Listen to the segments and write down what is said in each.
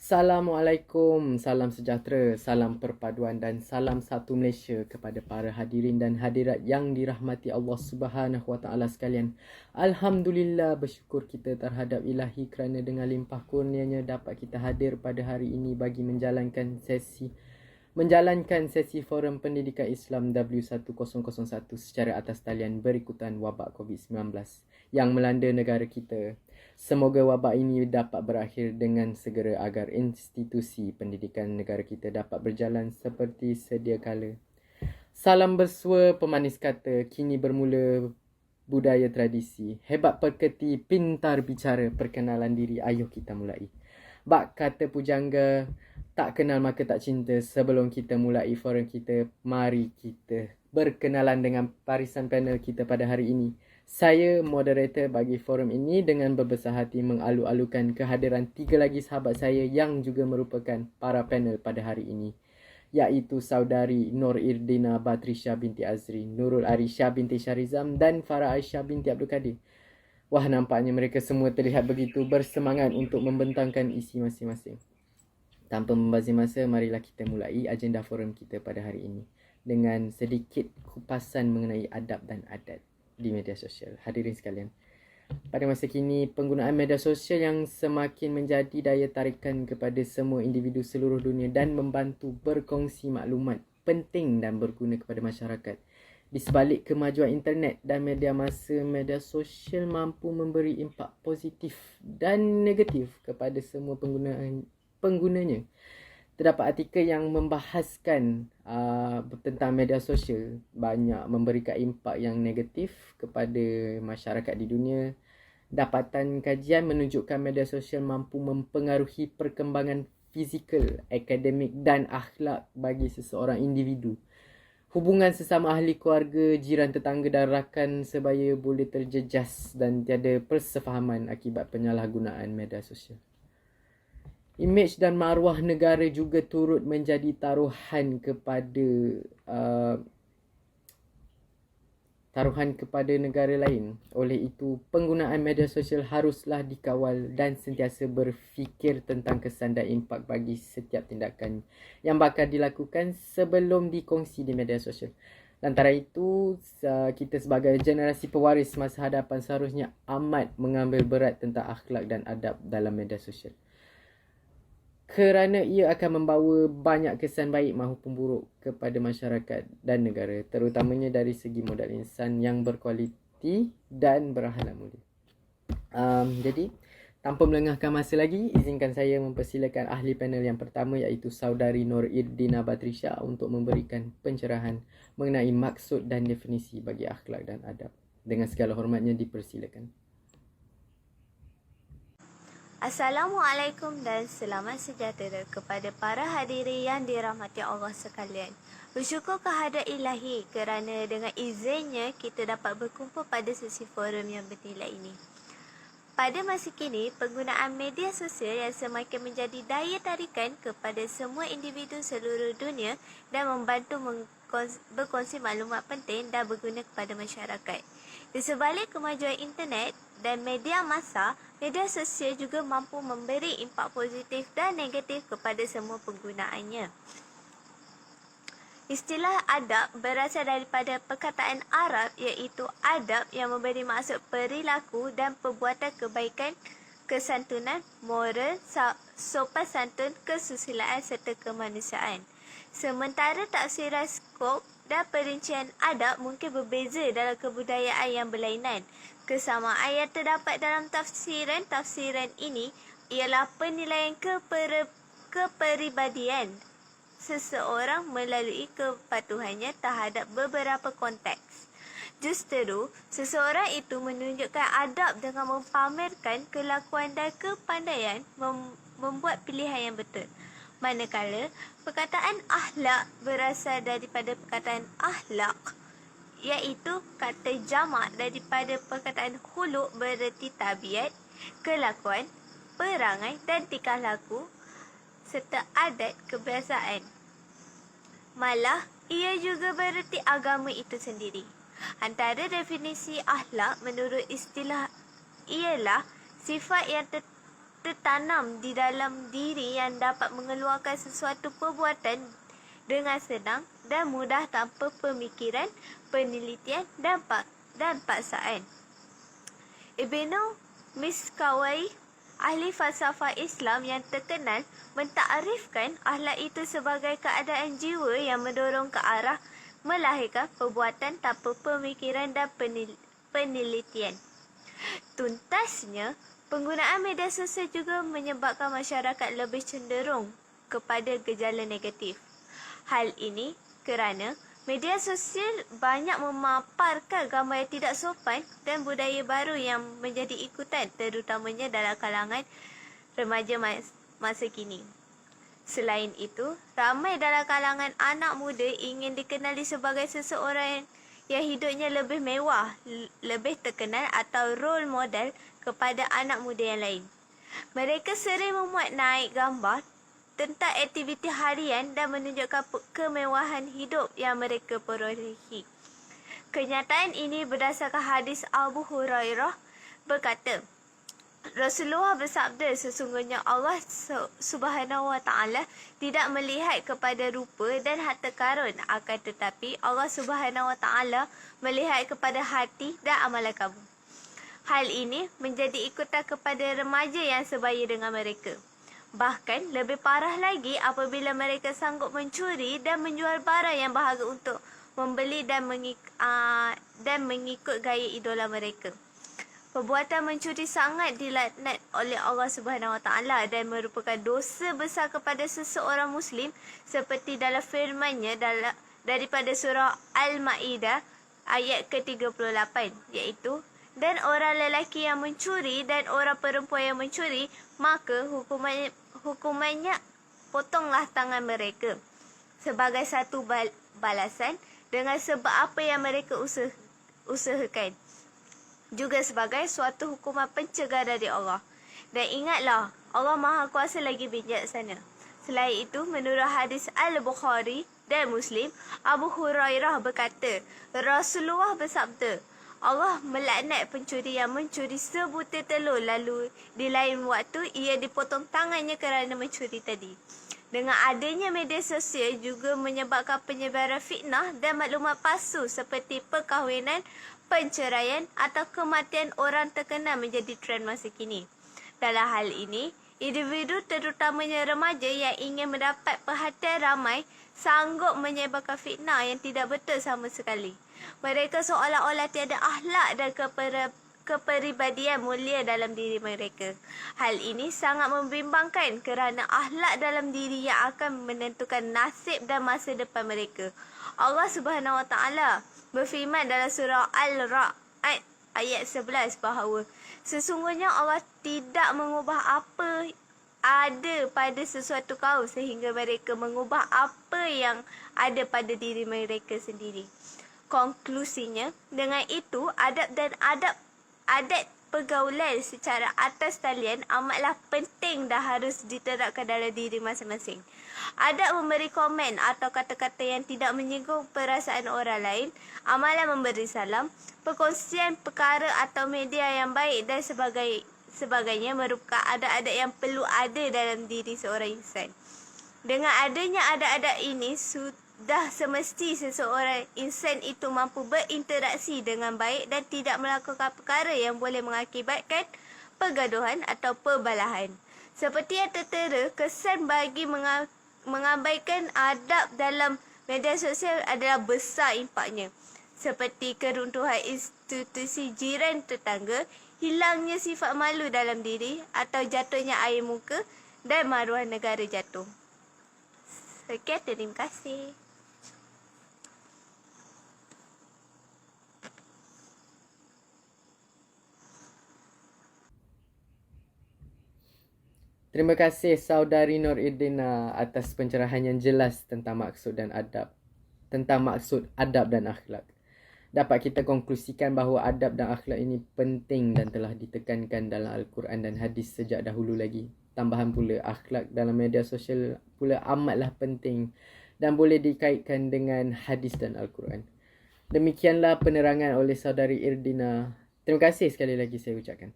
Assalamualaikum, salam sejahtera, salam perpaduan dan salam satu Malaysia kepada para hadirin dan hadirat yang dirahmati Allah Subhanahu Wa Taala sekalian. Alhamdulillah, bersyukur kita terhadap Ilahi kerana dengan limpah kurnianya dapat kita hadir pada hari ini bagi menjalankan sesi forum pendidikan Islam W1001 secara atas talian berikutan wabak COVID-19 yang melanda negara kita. Semoga wabak ini dapat berakhir dengan segera agar institusi pendidikan negara kita dapat berjalan seperti sedia kala. Salam bersua pemanis kata, kini bermula budaya tradisi. Hebat perketi, pintar bicara, perkenalan diri, ayuh kita mulai. Bak kata pujangga, tak kenal maka tak cinta. Sebelum kita mulai forum kita, mari kita berkenalan dengan barisan panel kita pada hari ini. Saya moderator bagi forum ini dengan berbesar hati mengalu-alukan kehadiran 3 lagi sahabat saya yang juga merupakan para panel pada hari ini, iaitu saudari Nur Irdina Batrisha binti Azri, Nurul Arisha binti Syarizam dan Farah Aisyah binti Abdul Kadir. Wah, nampaknya mereka semua terlihat begitu bersemangat untuk membentangkan isi masing-masing. Tanpa membazir masa, marilah kita mulai agenda forum kita pada hari ini dengan sedikit kupasan mengenai adab dan adat di media sosial. Hadirin sekalian, pada masa kini, penggunaan media sosial yang semakin menjadi daya tarikan kepada semua individu seluruh dunia dan membantu berkongsi maklumat penting dan berguna kepada masyarakat. Di sebalik kemajuan internet dan media masa, media sosial mampu memberi impak positif dan negatif kepada semua penggunanya. Terdapat artikel yang membahaskan tentang media sosial banyak memberikan impak yang negatif kepada masyarakat di dunia. Dapatan kajian menunjukkan media sosial mampu mempengaruhi perkembangan fizikal, akademik dan akhlak bagi seseorang individu. Hubungan sesama ahli keluarga, jiran tetangga dan rakan sebaya boleh terjejas dan tiada persefahaman akibat penyalahgunaan media sosial. Imej dan maruah negara juga turut menjadi taruhan kepada negara lain. Oleh itu, penggunaan media sosial haruslah dikawal dan sentiasa berfikir tentang kesan dan impak bagi setiap tindakan yang bakal dilakukan sebelum dikongsi di media sosial. Lantaran itu, kita sebagai generasi pewaris masa hadapan seharusnya amat mengambil berat tentang akhlak dan adab dalam media sosial, kerana ia akan membawa banyak kesan baik maupun buruk kepada masyarakat dan negara, terutamanya dari segi modal insan yang berkualiti dan berakhlak mulia. Jadi, tanpa melengahkan masa lagi, izinkan saya mempersilakan ahli panel yang pertama, iaitu saudari Nur Irdina Batrisha, untuk memberikan pencerahan mengenai maksud dan definisi bagi akhlak dan adab. Dengan segala hormatnya, dipersilakan. Assalamualaikum dan selamat sejahtera kepada para hadirin yang dirahmati Allah sekalian. Bersyukur kehadrat Ilahi kerana dengan izinnya kita dapat berkumpul pada sesi forum yang bernilai ini. Pada masa kini, penggunaan media sosial yang semakin menjadi daya tarikan kepada semua individu seluruh dunia dan membantu berkongsi maklumat penting dan berguna kepada masyarakat. Di sebalik kemajuan internet dan media massa, media sosial juga mampu memberi impak positif dan negatif kepada semua penggunaannya. Istilah adab berasal daripada perkataan Arab, iaitu adab yang memberi maksud perilaku dan perbuatan kebaikan, kesantunan, moral, sopan santun, kesusilaan serta kemanusiaan. Sementara tafsiran skop dan perincian adab mungkin berbeza dalam kebudayaan yang berlainan. Kesamaan yang terdapat dalam tafsiran ini ialah penilaian kepribadian seseorang melalui kepatuhannya terhadap beberapa konteks. Justeru, seseorang itu menunjukkan adab dengan mempamerkan kelakuan dan kepandaian membuat pilihan yang betul. Manakala, perkataan akhlak berasal daripada perkataan akhlak, iaitu kata jamak daripada perkataan khuluq bererti tabiat, kelakuan, perangai dan tingkah laku serta adat kebiasaan. Malah, ia juga bererti agama itu sendiri. Antara definisi akhlak menurut istilah ialah sifat yang tertanam di dalam diri yang dapat mengeluarkan sesuatu perbuatan dengan senang dan mudah tanpa pemikiran, penelitian dan paksaan. Ibnu Miskawai, ahli falsafah Islam yang terkenal, mentakrifkan akhlak itu sebagai keadaan jiwa yang mendorong ke arah melahirkan perbuatan tanpa pemikiran dan penelitian. Tuntasnya, penggunaan media sosial juga menyebabkan masyarakat lebih cenderung kepada gejala negatif. Hal ini kerana media sosial banyak memaparkan gambar yang tidak sopan dan budaya baru yang menjadi ikutan, terutamanya dalam kalangan remaja masa kini. Selain itu, ramai dalam kalangan anak muda ingin dikenali sebagai seseorang yang hidupnya lebih mewah, lebih terkenal atau role model kepada anak muda yang lain. Mereka sering memuat naik gambar tentang aktiviti harian dan menunjukkan kemewahan hidup yang mereka perolehi. Kenyataan ini berdasarkan hadis Abu Hurairah berkata, Rasulullah bersabda, sesungguhnya Allah Subhanahu Wa Taala tidak melihat kepada rupa dan harta karun, akan tetapi Allah Subhanahu Wa Taala melihat kepada hati dan amalan kamu. Hal ini menjadi ikutan kepada remaja yang sebaya dengan mereka. Bahkan lebih parah lagi apabila mereka sanggup mencuri dan menjual barang yang berharga untuk membeli dan mengikut gaya idola mereka. Perbuatan mencuri sangat dilaknat oleh Allah Subhanahu Wa Taala dan merupakan dosa besar kepada seseorang Muslim, seperti dalam firman-Nya daripada surah Al-Maidah ayat ke-38, iaitu, dan orang lelaki yang mencuri dan orang perempuan yang mencuri, maka hukumannya potonglah tangan mereka sebagai satu balasan dengan sebab apa yang mereka usahakan, juga sebagai suatu hukuman pencegah dari Allah. Dan ingatlah, Allah Maha Kuasa lagi bijaksana. Selain itu, menurut hadis Al-Bukhari dan Muslim, Abu Hurairah berkata, Rasulullah bersabda, Allah melaknat pencuri yang mencuri sebutir telur, lalu di lain waktu ia dipotong tangannya kerana mencuri tadi. Dengan adanya media sosial juga menyebabkan penyebaran fitnah dan maklumat palsu seperti perkahwinan, penceraian atau kematian orang terkenal menjadi trend masa kini. Dalam hal ini, individu terutamanya remaja yang ingin mendapat perhatian ramai sanggup menyebarkan fitnah yang tidak betul sama sekali. Mereka seolah-olah tiada akhlak dan kepribadian mulia dalam diri mereka. Hal ini sangat membimbangkan kerana akhlak dalam diri yang akan menentukan nasib dan masa depan mereka. Allah Subhanahu Wa Taala berfirman dalam surah Al-Ra'd ayat 11 bahawa sesungguhnya Allah tidak mengubah apa ada pada sesuatu kaum sehingga mereka mengubah apa yang ada pada diri mereka sendiri. Konklusinya, dengan itu adat pergaulan secara atas talian amatlah penting dan harus diterapkan dalam diri masing-masing. Adat memberi komen atau kata-kata yang tidak menyinggung perasaan orang lain, amalan memberi salam, perkongsian perkara atau media yang baik dan sebagainya merupakan adat-adat yang perlu ada dalam diri seorang insan. Dengan adanya adat-adat ini, sudah semesti seseorang insan itu mampu berinteraksi dengan baik dan tidak melakukan perkara yang boleh mengakibatkan pergaduhan atau perbalahan. Seperti yang tertera, kesan bagi mengabaikan adab dalam media sosial adalah besar impaknya. Seperti keruntuhan institusi jiran tetangga, hilangnya sifat malu dalam diri atau jatuhnya air muka dan maruah negara jatuh. Sekian, terima kasih. Terima kasih Saudari Nur Irdina atas pencerahan yang jelas tentang maksud dan adab. Tentang maksud adab dan akhlak. Dapat kita konklusikan bahawa adab dan akhlak ini penting dan telah ditekankan dalam Al-Quran dan hadis sejak dahulu lagi. Tambahan pula, akhlak dalam media sosial pula amatlah penting dan boleh dikaitkan dengan hadis dan Al-Quran. Demikianlah penerangan oleh Saudari Irdina. Terima kasih sekali lagi saya ucapkan.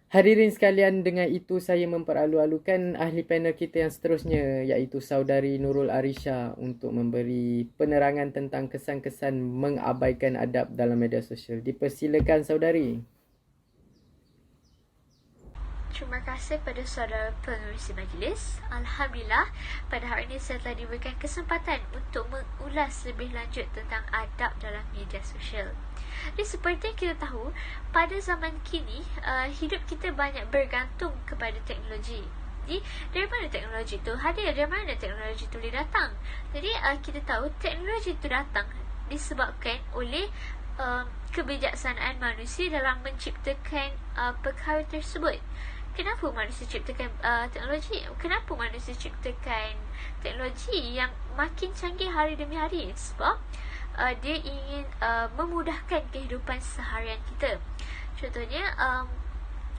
Hadirin sekalian, dengan itu saya memperalu-alukan ahli panel kita yang seterusnya, iaitu Saudari Nurul Arisha, untuk memberi penerangan tentang kesan-kesan mengabaikan adab dalam media sosial. Dipersilakan saudari. Terima kasih pada saudara pengerusi majlis. Alhamdulillah, pada hari ini saya telah diberikan kesempatan untuk mengulas lebih lanjut tentang adab dalam media sosial. Jadi seperti yang kita tahu, pada zaman kini, hidup kita banyak bergantung kepada teknologi. Jadi, dari mana teknologi itu hadir? Dari mana teknologi itu boleh datang? Jadi, kita tahu teknologi itu datang disebabkan oleh kebijaksanaan manusia dalam menciptakan perkara tersebut. Kenapa manusia ciptakan teknologi? Kenapa manusia ciptakan teknologi yang makin canggih hari demi hari? Sebab dia ingin memudahkan kehidupan seharian kita. Contohnya,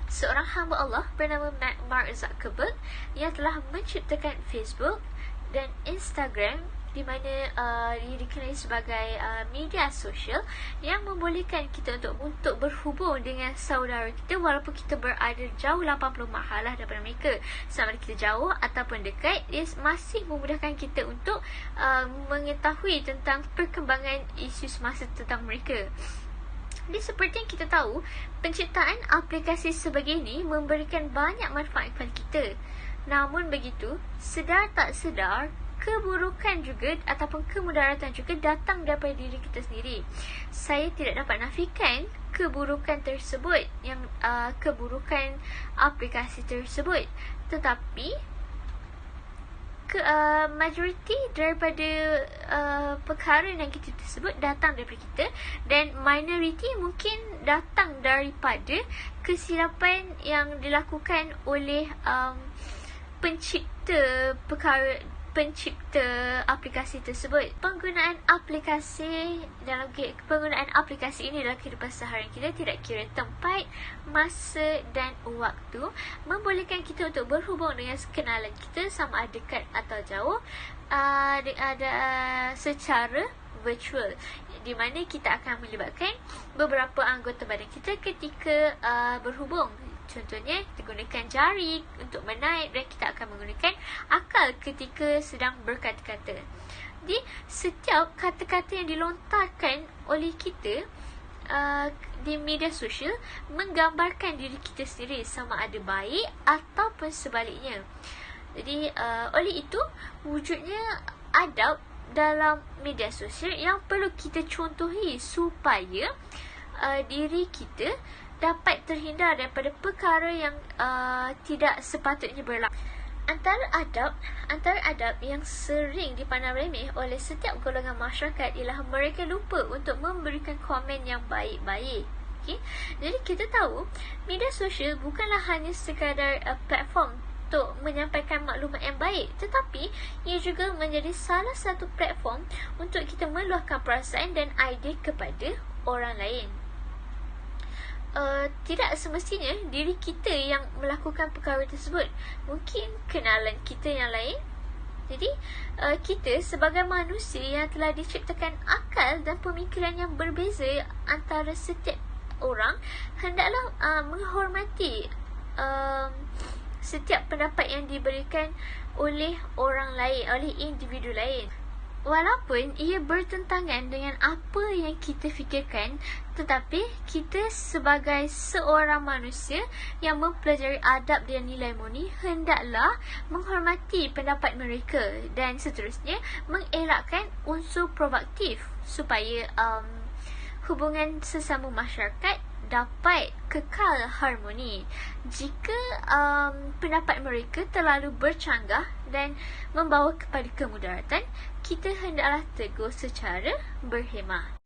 seorang hamba Allah bernama Mark Zuckerberg yang telah menciptakan Facebook dan Instagram, di mana ia dikenali sebagai media sosial yang membolehkan kita untuk berhubung dengan saudara kita walaupun kita berada jauh 80 mahalah daripada mereka. Sama ada kita jauh ataupun dekat, ia masih memudahkan kita untuk mengetahui tentang perkembangan isu semasa tentang mereka. Jadi seperti yang kita tahu, penciptaan aplikasi sebegini memberikan banyak manfaat kepada kita. Namun begitu, sedar tak sedar, keburukan juga ataupun kemudaratan juga datang daripada diri kita sendiri. Saya tidak dapat nafikan keburukan tersebut, yang keburukan aplikasi tersebut, tetapi majoriti daripada perkara yang kita sebut datang daripada kita, dan minoriti mungkin datang daripada kesilapan yang dilakukan oleh pencipta aplikasi tersebut. Penggunaan aplikasi ini dalam kehidupan seharian kita tidak kira tempat, masa dan waktu, membolehkan kita untuk berhubung dengan kenalan kita sama ada dekat atau jauh, secara virtual, di mana kita akan melibatkan beberapa anggota badan kita ketika berhubung. Contohnya, kita gunakan jari untuk menaik dan kita akan menggunakan akal ketika sedang berkata-kata. Jadi, setiap kata-kata yang dilontarkan oleh kita di media sosial menggambarkan diri kita sendiri, sama ada baik ataupun sebaliknya. Jadi, oleh itu, wujudnya adab dalam media sosial yang perlu kita contohi supaya diri kita dapat terhindar daripada perkara yang tidak sepatutnya berlaku. Antara adab yang sering dipandang remeh oleh setiap golongan masyarakat ialah mereka lupa untuk memberikan komen yang baik-baik. Okay? Jadi kita tahu media sosial bukanlah hanya sekadar platform untuk menyampaikan maklumat yang baik, tetapi ia juga menjadi salah satu platform untuk kita meluahkan perasaan dan idea kepada orang lain. Tidak semestinya diri kita yang melakukan perkara tersebut, mungkin kenalan kita yang lain. Jadi kita sebagai manusia yang telah diciptakan akal dan pemikiran yang berbeza antara setiap orang, hendaklah menghormati setiap pendapat yang diberikan oleh orang lain, oleh individu lain. Walaupun ia bertentangan dengan apa yang kita fikirkan, tetapi kita sebagai seorang manusia yang mempelajari adab dan nilai murni hendaklah menghormati pendapat mereka dan seterusnya mengelakkan unsur provokatif supaya hubungan sesama masyarakat dapat kekal harmoni. Jika pendapat mereka terlalu bercanggah dan membawa kepada kemudaratan, kita hendaklah tegur secara berhemah.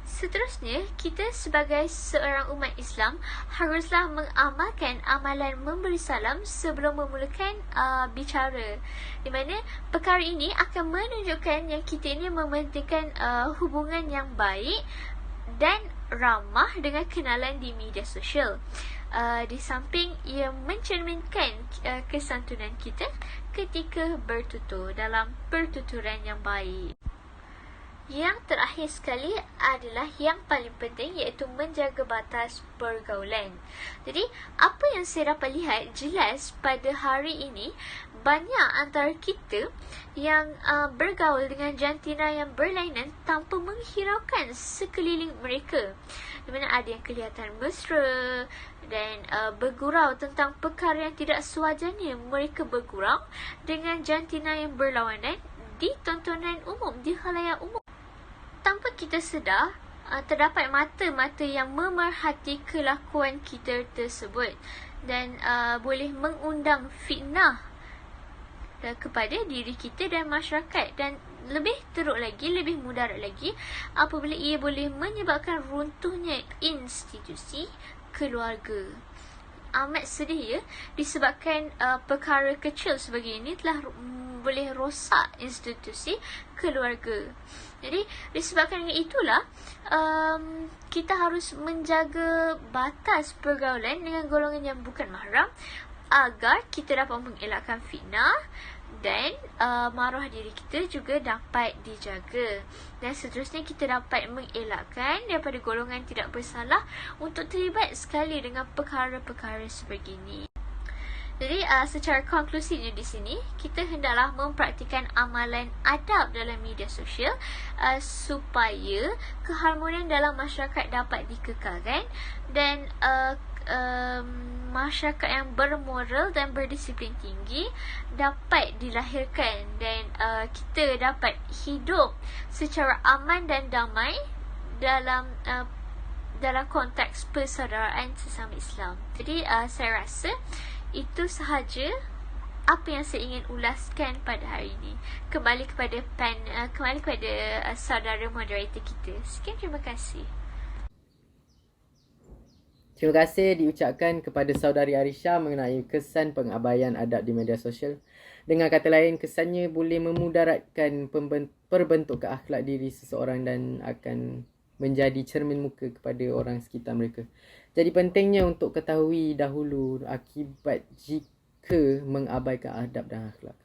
Seterusnya, kita sebagai seorang umat Islam haruslah mengamalkan amalan memberi salam sebelum memulakan bicara, di mana perkara ini akan menunjukkan yang kita ini mementingkan hubungan yang baik dan ramah dengan kenalan di media sosial. Di samping ia mencerminkan kesantunan kita ketika bertutur dalam pertuturan yang baik. Yang terakhir sekali adalah yang paling penting, iaitu menjaga batas pergaulan. Jadi, apa yang saya dapat lihat jelas pada hari ini, banyak antara kita yang bergaul dengan jantina yang berlainan tanpa menghiraukan sekeliling mereka. Di mana ada yang kelihatan mesra dan bergurau tentang perkara yang tidak sewajarnya mereka bergurau dengan jantina yang berlawanan di tontonan umum, di khalayak umum. Tanpa kita sedar, terdapat mata-mata yang memerhati kelakuan kita tersebut dan boleh mengundang fitnah kepada diri kita dan masyarakat, dan lebih teruk lagi, lebih mudarat lagi apabila ia boleh menyebabkan runtuhnya institusi keluarga. Amat sedih ya, disebabkan perkara kecil sebegini telah boleh rosak institusi keluarga. Jadi disebabkan dengan itulah kita harus menjaga batas pergaulan dengan golongan yang bukan mahram agar kita dapat mengelakkan fitnah dan maruah diri kita juga dapat dijaga. Dan seterusnya kita dapat mengelakkan daripada golongan tidak bersalah untuk terlibat sekali dengan perkara-perkara sebegini. Jadi secara konklusinya di sini, kita hendaklah mempraktikkan amalan adab dalam media sosial supaya keharmonian dalam masyarakat dapat dikekalkan dan masyarakat yang bermoral dan berdisiplin tinggi dapat dilahirkan dan kita dapat hidup secara aman dan damai dalam konteks persaudaraan sesama Islam. Jadi saya rasa itu sahaja apa yang saya ingin ulaskan pada hari ini. Kembali kepada saudara moderator kita. Sekian, terima kasih. Terima kasih diucapkan kepada saudari Arisha mengenai kesan pengabaian adab di media sosial. Dengan kata lain, kesannya boleh memudaratkan perbentukan akhlak diri seseorang dan akan menjadi cermin muka kepada orang sekitar mereka. Jadi pentingnya untuk ketahui dahulu akibat jika mengabaikan adab dan akhlak.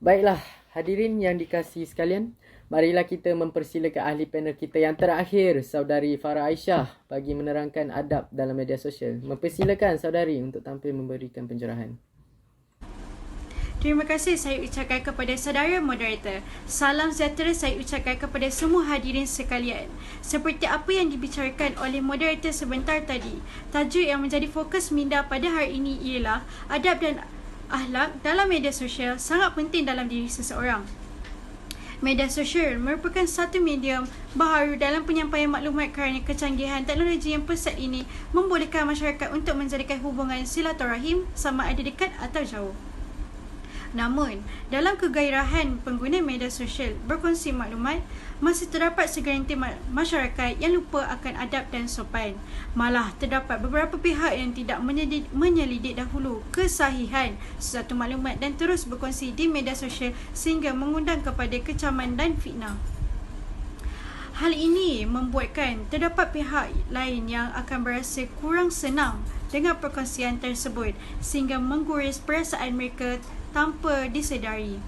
Baiklah, hadirin yang dikasihi sekalian, marilah kita mempersilakan ahli panel kita yang terakhir, saudari Farah Aisyah, bagi menerangkan adab dalam media sosial. Mempersilakan saudari untuk tampil memberikan pencerahan. Terima kasih saya ucapkan kepada saudara moderator. Salam sejahtera saya ucapkan kepada semua hadirin sekalian. Seperti apa yang dibicarakan oleh moderator sebentar tadi, tajuk yang menjadi fokus minda pada hari ini ialah adab dan akhlak dalam media sosial sangat penting dalam diri seseorang. Media sosial merupakan satu medium baharu dalam penyampaian maklumat kerana kecanggihan teknologi yang pesat ini membolehkan masyarakat untuk menjadikan hubungan silaturahim sama ada dekat atau jauh. Namun, dalam kegairahan pengguna media sosial berkongsi maklumat, masih terdapat segelintir masyarakat yang lupa akan adab dan sopan. Malah, terdapat beberapa pihak yang tidak menyelidik dahulu kesahihan sesuatu maklumat dan terus berkongsi di media sosial sehingga mengundang kepada kecaman dan fitnah. Hal ini membuatkan terdapat pihak lain yang akan berasa kurang senang dengan perkongsian tersebut sehingga mengguris perasaan mereka tanpa disedari.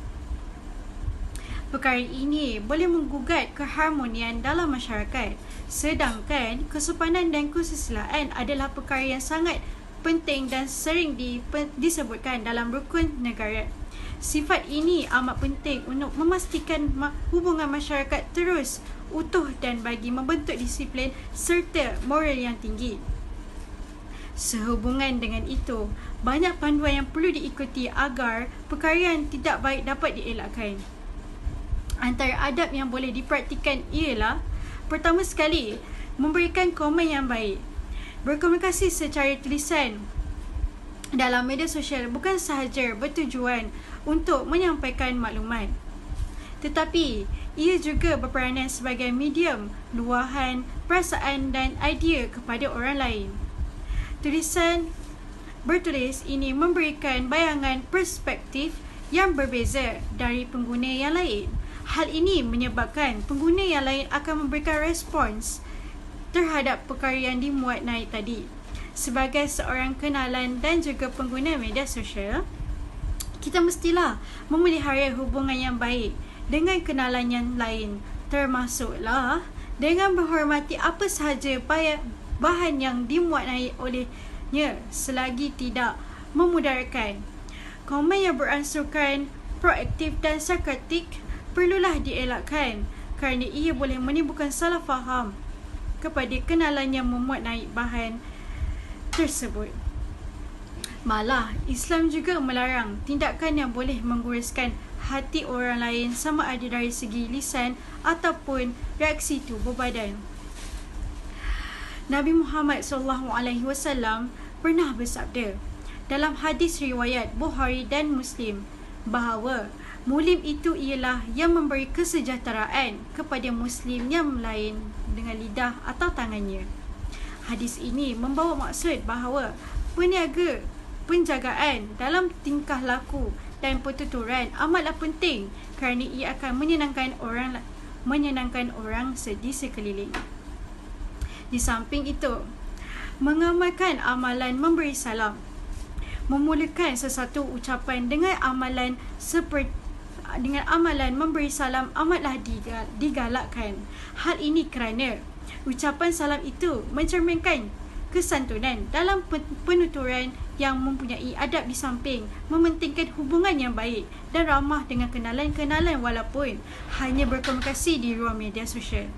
Perkara ini boleh menggugat keharmonian dalam masyarakat, sedangkan kesopanan dan kesusilaan adalah perkara yang sangat penting dan sering disebutkan dalam rukun negara. Sifat ini amat penting untuk memastikan hubungan masyarakat terus utuh dan bagi membentuk disiplin serta moral yang tinggi. Sehubungan dengan itu, banyak panduan yang perlu diikuti agar perkara yang tidak baik dapat dielakkan. Antara adab yang boleh dipraktikkan ialah, pertama sekali, memberikan komen yang baik. Berkomunikasi secara tulisan dalam media sosial bukan sahaja bertujuan untuk menyampaikan maklumat, tetapi ia juga berperanan sebagai medium luahan perasaan dan idea kepada orang lain. Tulisan bertulis ini memberikan bayangan perspektif yang berbeza dari pengguna yang lain. Hal ini menyebabkan pengguna yang lain akan memberikan respons terhadap perkara yang dimuat naik tadi. Sebagai seorang kenalan dan juga pengguna media sosial, kita mestilah memelihara hubungan yang baik dengan kenalan yang lain termasuklah dengan menghormati apa sahaja bahan yang dimuat naik olehnya selagi tidak memudaratkan. Komen yang berunsurkan proaktif dan sarkastik perlulah dielakkan kerana ia boleh menimbulkan salah faham kepada kenalan yang memuat naik bahan tersebut. Malah, Islam juga melarang tindakan yang boleh mengguruskan hati orang lain sama ada dari segi lisan ataupun reaksi tubuh badan. Nabi Muhammad SAW pernah bersabda dalam hadis riwayat Bukhari dan Muslim bahawa mulim itu ialah yang memberi kesejahteraan kepada Muslim yang lain dengan lidah atau tangannya. Hadis ini membawa maksud bahawa penjagaan dalam tingkah laku dan pertuturan amatlah penting kerana ia akan menyenangkan orang di sekeliling. Di samping itu, mengamalkan amalan memberi salam, memulakan sesuatu ucapan dengan amalan memberi salam amatlah digalakkan. Hal ini kerana ucapan salam itu mencerminkan kesantunan dalam penuturan yang mempunyai adab di samping mementingkan hubungan yang baik dan ramah dengan kenalan-kenalan walaupun hanya berkomunikasi di ruang media sosial.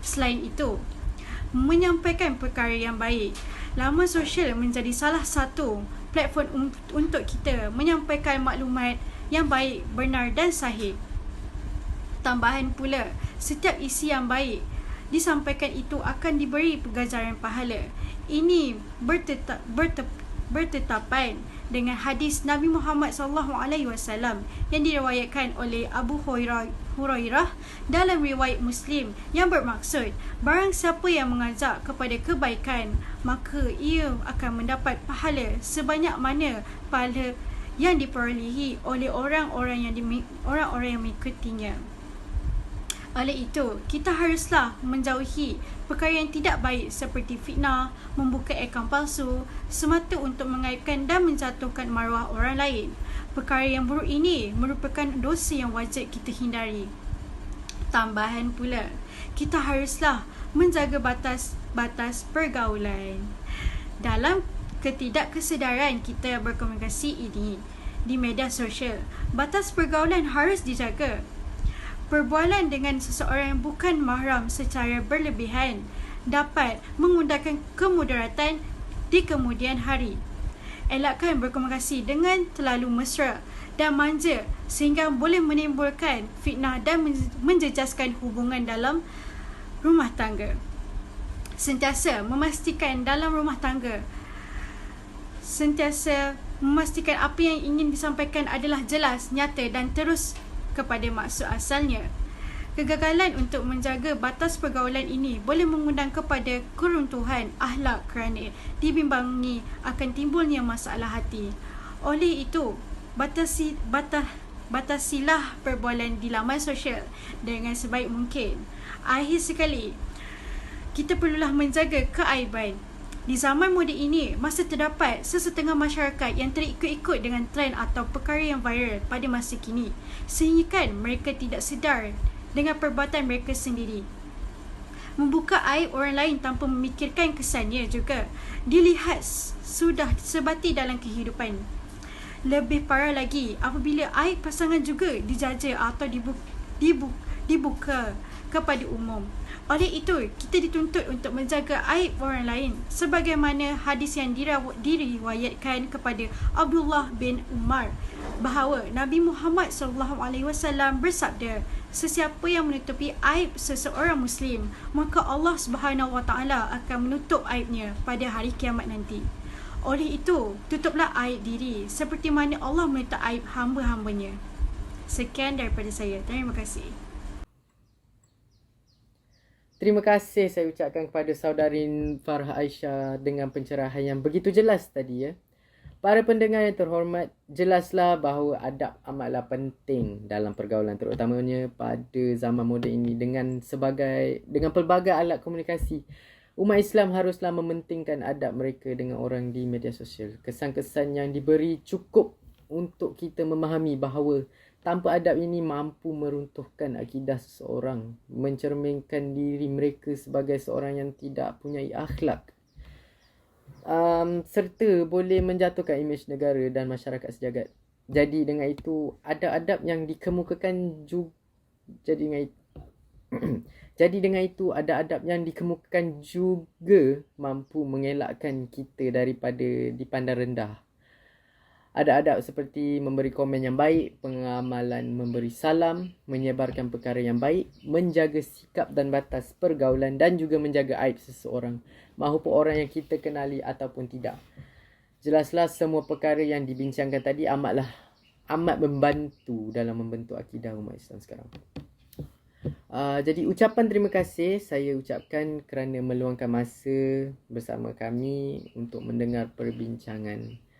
Selain itu, menyampaikan perkara yang baik. Laman sosial menjadi salah satu platform untuk kita menyampaikan maklumat yang baik, benar dan sahih. Tambahan pula, setiap isi yang baik disampaikan itu akan diberi ganjaran pahala. Ini bertetapan dengan hadis Nabi Muhammad SAW yang diriwayatkan oleh Abu Hurairah dalam riwayat Muslim yang bermaksud, barang siapa yang mengajak kepada kebaikan, maka ia akan mendapat pahala sebanyak mana pahala yang diperolehi oleh orang-orang yang mengikutinya. Oleh itu, kita haruslah menjauhi perkara yang tidak baik seperti fitnah, membuka akaun palsu semata untuk mengaibkan dan menjatuhkan maruah orang lain. Perkara yang buruk ini merupakan dosa yang wajib kita hindari. Tambahan pula, kita haruslah menjaga batas pergaulan. Dalam ketidakkesedaran kita berkomunikasi ini di media sosial, batas pergaulan harus dijaga. Perbualan dengan seseorang yang bukan mahram secara berlebihan dapat mengundangkan kemudaratan di kemudian hari. Elakkan berkomunikasi dengan terlalu mesra dan manja sehingga boleh menimbulkan fitnah dan menjejaskan hubungan dalam rumah tangga. Sentiasa memastikan apa yang ingin disampaikan adalah jelas, nyata dan terus kepada maksud asalnya. Kegagalan untuk menjaga batas pergaulan ini boleh mengundang kepada keruntuhan akhlak kerana dibimbangi akan timbulnya masalah hati. Oleh itu, batasilah perbualan di laman sosial dengan sebaik mungkin. Akhir sekali, kita perlulah menjaga keaiban. Di zaman moden ini, masih terdapat sesetengah masyarakat yang terikut-ikut dengan trend atau perkara yang viral pada masa kini, sehingga mereka tidak sedar dengan perbuatan mereka sendiri. Membuka aib orang lain tanpa memikirkan kesannya juga dilihat sudah sebati dalam kehidupan. Lebih parah lagi apabila aib pasangan juga dijaja atau dibuka kepada umum. Oleh itu, kita dituntut untuk menjaga aib orang lain sebagaimana hadis yang diriwayatkan kepada Abdullah bin Umar bahawa Nabi Muhammad SAW bersabda, sesiapa yang menutupi aib seseorang Muslim, maka Allah SWT akan menutup aibnya pada hari kiamat nanti. Oleh itu, tutuplah aib diri seperti mana Allah menutup aib hamba-hambanya. Sekian daripada saya. Terima kasih. Terima kasih saya ucapkan kepada saudari Farah Aisyah dengan pencerahan yang begitu jelas tadi ya. Para pendengar yang terhormat, jelaslah bahawa adab amatlah penting dalam pergaulan, terutamanya pada zaman moden ini dengan pelbagai alat komunikasi. Umat Islam haruslah mementingkan adab mereka dengan orang di media sosial. Kesan-kesan yang diberi cukup untuk kita memahami bahawa Tanpa adab ini mampu meruntuhkan akidah seseorang, mencerminkan diri mereka sebagai seorang yang tidak punya akhlak, serta boleh menjatuhkan imej negara dan masyarakat sejagat. Jadi dengan itu, adab-adab yang dikemukakan juga Jadi dengan itu, adab-adab yang dikemukakan juga mampu mengelakkan kita daripada dipandang rendah. Adab-adab seperti memberi komen yang baik, pengamalan memberi salam, menyebarkan perkara yang baik, menjaga sikap dan batas pergaulan dan juga menjaga aib seseorang, mahupun orang yang kita kenali ataupun tidak. Jelaslah semua perkara yang dibincangkan tadi amat membantu dalam membentuk akidah umat Islam sekarang. Jadi ucapan terima kasih saya ucapkan kerana meluangkan masa bersama kami untuk mendengar perbincangan.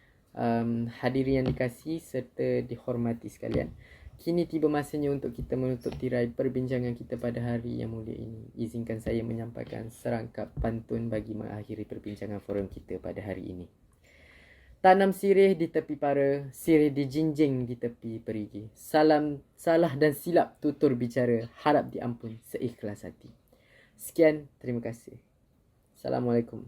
Hadirin yang dikasihi serta dihormati sekalian, kini tiba masanya untuk kita menutup tirai perbincangan kita pada hari yang mulia ini. Izinkan saya menyampaikan serangkap pantun bagi mengakhiri perbincangan forum kita pada hari ini. Tanam sirih di tepi para, sirih dijinjing di tepi perigi. Salah dan silap tutur bicara, harap diampun seikhlas hati. Sekian, terima kasih. Assalamualaikum.